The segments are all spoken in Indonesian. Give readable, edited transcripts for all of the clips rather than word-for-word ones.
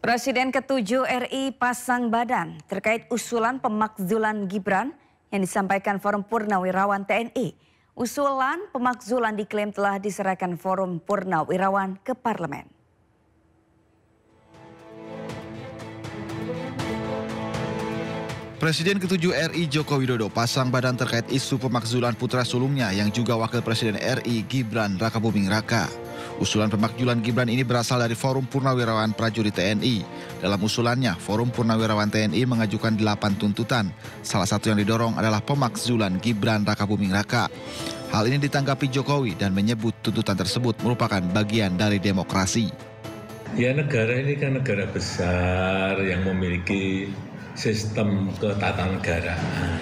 Presiden ke-7 RI pasang badan terkait usulan pemakzulan Gibran yang disampaikan Forum Purnawirawan TNI. Usulan pemakzulan diklaim telah diserahkan Forum Purnawirawan ke Parlemen. Presiden ke-7 RI Joko Widodo pasang badan terkait isu pemakzulan putra sulungnya yang juga Wakil Presiden RI Gibran Rakabuming Raka. Usulan pemakzulan Gibran ini berasal dari Forum Purnawirawan Prajurit TNI. Dalam usulannya, Forum Purnawirawan TNI mengajukan 8 tuntutan. Salah satu yang didorong adalah pemakzulan Gibran Rakabuming Raka. Hal ini ditanggapi Jokowi dan menyebut tuntutan tersebut merupakan bagian dari demokrasi. Ya, negara ini kan negara besar yang memiliki sistem ketatanegaraan.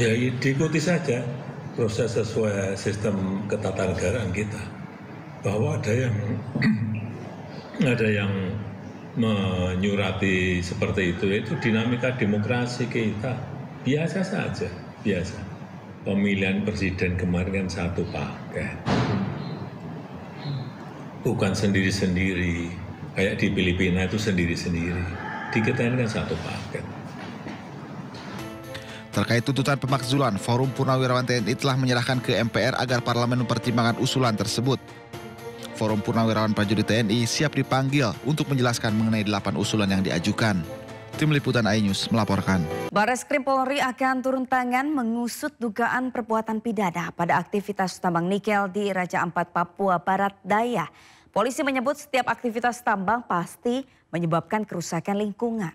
Ya, diikuti saja proses sesuai sistem ketatanegaraan kita. Bahwa ada yang menyurati seperti itu dinamika demokrasi kita. Biasa saja, biasa. Pemilihan presiden kemarin kan satu paket. Bukan sendiri-sendiri. Kayak di Filipina itu sendiri-sendiri. Di kita ini kan satu paket. Terkait tuntutan pemakzulan, Forum Purnawirawan TNI telah menyerahkan ke MPR agar parlemen mempertimbangkan usulan tersebut. Forum Purnawirawan Prajurit TNI siap dipanggil untuk menjelaskan mengenai 8 usulan yang diajukan. Tim Liputan iNews melaporkan. Bareskrim Polri akan turun tangan mengusut dugaan perbuatan pidana pada aktivitas tambang nikel di Raja Ampat, Papua Barat Daya. Polisi menyebut setiap aktivitas tambang pasti menyebabkan kerusakan lingkungan.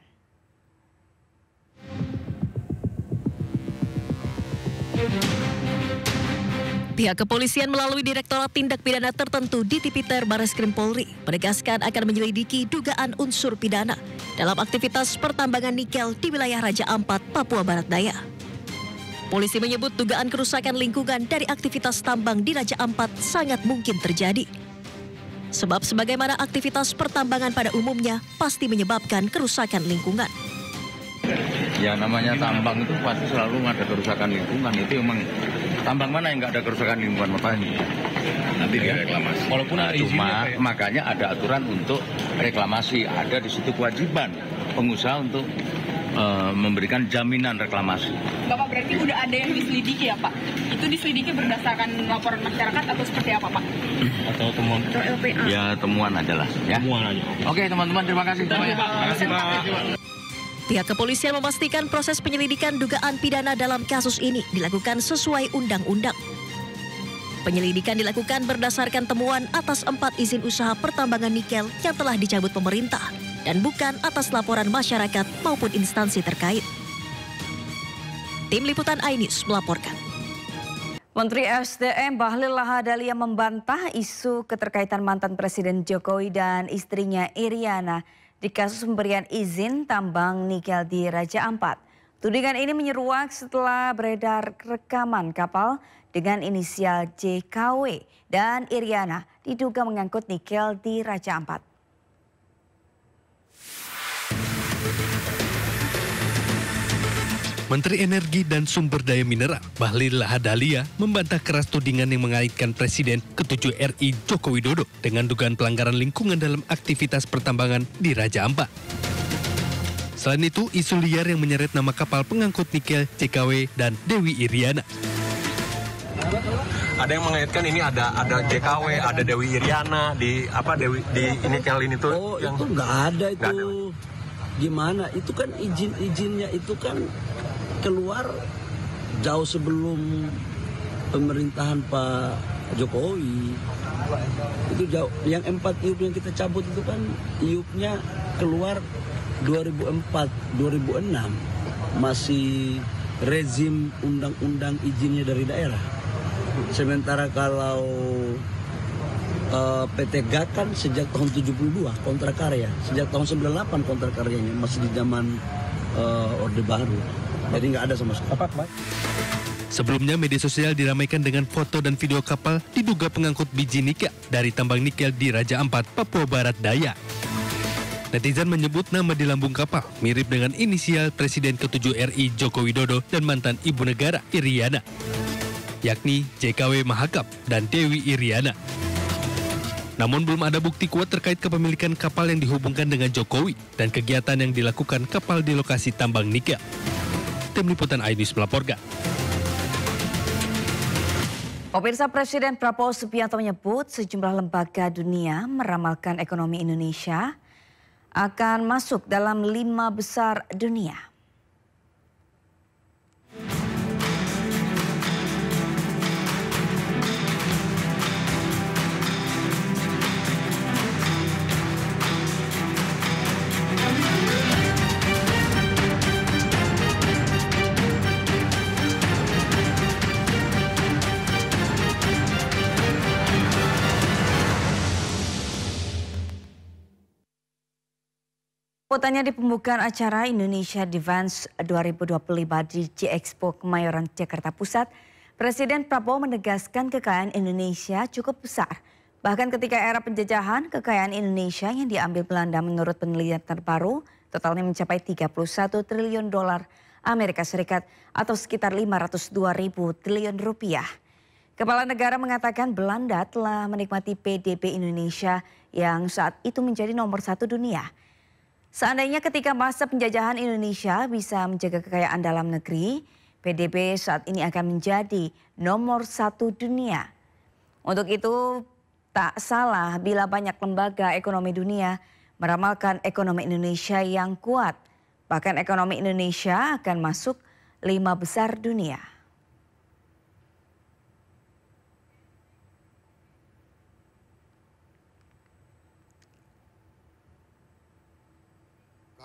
Pihak kepolisian melalui Direktorat Tindak Pidana Tertentu di Tipiter Bareskrim Polri menegaskan akan menyelidiki dugaan unsur pidana dalam aktivitas pertambangan nikel di wilayah Raja Ampat, Papua Barat Daya. Polisi menyebut dugaan kerusakan lingkungan dari aktivitas tambang di Raja Ampat sangat mungkin terjadi. Sebab sebagaimana aktivitas pertambangan pada umumnya pasti menyebabkan kerusakan lingkungan. Ya, namanya tambang itu pasti selalu ada kerusakan lingkungan. Itu memang tambang mana yang nggak ada kerusakan lingkungan, makanya nanti direklamasi. Walaupun cuma makanya ada aturan untuk reklamasi, ada di situ kewajiban pengusaha untuk memberikan jaminan reklamasi. Bapak, berarti udah ada yang diselidiki ya Pak? Itu diselidiki berdasarkan laporan masyarakat atau seperti apa Pak? Atau temuan? Atau LPA? Ya, temuan adalah. Ya. Temuan aja. Oke teman-teman, terima kasih. Terima kasih Pak. Pihak kepolisian memastikan proses penyelidikan dugaan pidana dalam kasus ini dilakukan sesuai undang-undang. Penyelidikan dilakukan berdasarkan temuan atas 4 izin usaha pertambangan nikel yang telah dicabut pemerintah dan bukan atas laporan masyarakat maupun instansi terkait. Tim Liputan iNews melaporkan. Menteri SDM Bahlil Lahadalia membantah isu keterkaitan mantan Presiden Jokowi dan istrinya Iriana di kasus pemberian izin tambang nikel di Raja Ampat. Tudingan ini menyeruak setelah beredar rekaman kapal dengan inisial JKW dan Iriana diduga mengangkut nikel di Raja Ampat. Menteri Energi dan Sumber Daya Mineral Bahlil Lahadalia membantah keras tudingan yang mengaitkan Presiden ke-7 RI Joko Widodo dengan dugaan pelanggaran lingkungan dalam aktivitas pertambangan di Raja Ampat. Selain itu, isu liar yang menyeret nama kapal pengangkut nikel JKW dan Dewi Iriana. Ada yang mengaitkan ini ada JKW, ada Dewi Iriana di nikel ini tuh. Oh, yang itu nggak ada itu. Gak ada. Gimana? Itu kan izin-izinnya itu kan keluar jauh sebelum pemerintahan Pak Jokowi. Itu jauh. Yang 4 iup yang kita cabut itu kan iupnya keluar 2004, 2006. Masih rezim undang-undang izinnya dari daerah. Sementara kalau PT GAK kan sejak tahun 72 kontrak karya. Sejak tahun 98 kontrak karyanya, masih di zaman Orde Baru. Jadi nggak ada sama sekali. Sebelumnya media sosial diramaikan dengan foto dan video kapal diduga pengangkut biji nikel dari tambang nikel di Raja Ampat, Papua Barat Daya. Netizen menyebut nama di lambung kapal mirip dengan inisial Presiden ke-7 RI Joko Widodo dan mantan Ibu Negara Iriana, yakni JKW Mahakam dan Dewi Iriana. Namun belum ada bukti kuat terkait kepemilikan kapal yang dihubungkan dengan Jokowi dan kegiatan yang dilakukan kapal di lokasi tambang nikel. Tim Liputan iNews melaporkan. Pemirsa, Presiden Prabowo Subianto menyebut sejumlah lembaga dunia meramalkan ekonomi Indonesia akan masuk dalam 5 besar dunia. Liputannya di pembukaan acara Indonesia Defense 2025 di G-Expo Kemayoran, Jakarta Pusat, Presiden Prabowo menegaskan kekayaan Indonesia cukup besar. Bahkan ketika era penjajahan, kekayaan Indonesia yang diambil Belanda menurut penelitian terbaru totalnya mencapai 31 triliun dolar Amerika Serikat atau sekitar 502.000 triliun rupiah. Kepala negara mengatakan Belanda telah menikmati PDB Indonesia yang saat itu menjadi nomor 1 dunia. Seandainya ketika masa penjajahan Indonesia bisa menjaga kekayaan dalam negeri, PDB saat ini akan menjadi nomor 1 dunia. Untuk itu tak salah bila banyak lembaga ekonomi dunia meramalkan ekonomi Indonesia yang kuat. Bahkan ekonomi Indonesia akan masuk 5 besar dunia.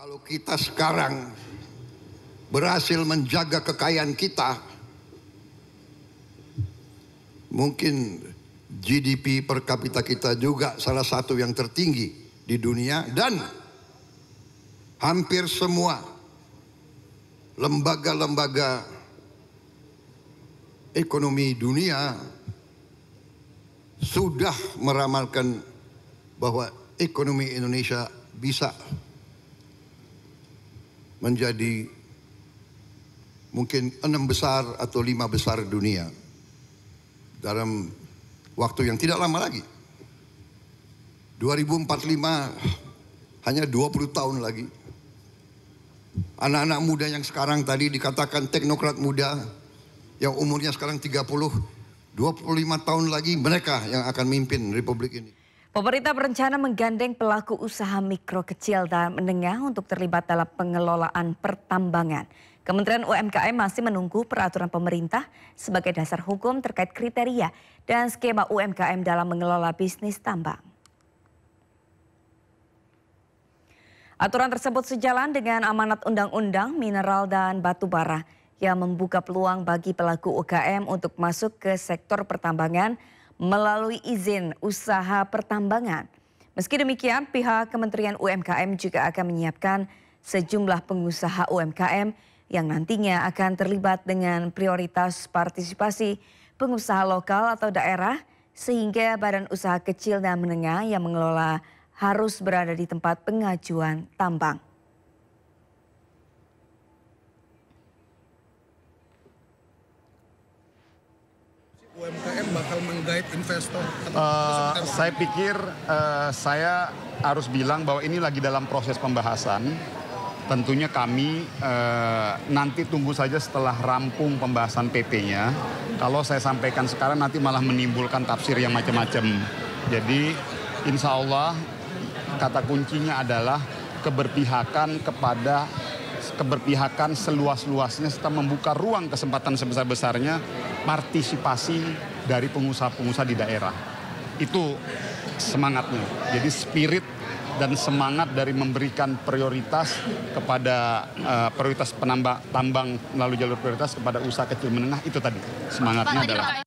Kalau kita sekarang berhasil menjaga kekayaan kita, mungkin GDP per kapita kita juga salah satu yang tertinggi di dunia, dan hampir semua lembaga-lembaga ekonomi dunia sudah meramalkan bahwa ekonomi Indonesia bisa menjadi mungkin 6 besar atau 5 besar dunia dalam waktu yang tidak lama lagi. 2045 hanya 20 tahun lagi. Anak-anak muda yang sekarang tadi dikatakan teknokrat muda yang umurnya sekarang 30, 25 tahun lagi mereka yang akan memimpin Republik ini. Pemerintah berencana menggandeng pelaku usaha mikro, kecil, dan menengah untuk terlibat dalam pengelolaan pertambangan. Kementerian UMKM masih menunggu peraturan pemerintah sebagai dasar hukum terkait kriteria dan skema UMKM dalam mengelola bisnis tambang. Aturan tersebut sejalan dengan amanat Undang-Undang Mineral dan Batubara yang membuka peluang bagi pelaku UKM untuk masuk ke sektor pertambangan melalui izin usaha pertambangan. Meski demikian, pihak Kementerian UMKM juga akan menyiapkan sejumlah pengusaha UMKM yang nantinya akan terlibat dengan prioritas partisipasi pengusaha lokal atau daerah, sehingga badan usaha kecil dan menengah yang mengelola harus berada di tempat pengajuan tambang. UMKM bakal menggait investor? Saya pikir saya harus bilang bahwa ini lagi dalam proses pembahasan. Tentunya kami nanti tunggu saja setelah rampung pembahasan PP-nya. Kalau saya sampaikan sekarang nanti malah menimbulkan tafsir yang macam-macam. Jadi insya Allah kata kuncinya adalah keberpihakan seluas-luasnya serta membuka ruang kesempatan sebesar-besarnya partisipasi dari pengusaha-pengusaha di daerah. Itu semangatnya. Jadi spirit dan semangat dari memberikan prioritas kepada prioritas tambang melalui jalur prioritas kepada usaha kecil menengah, itu tadi semangatnya adalah.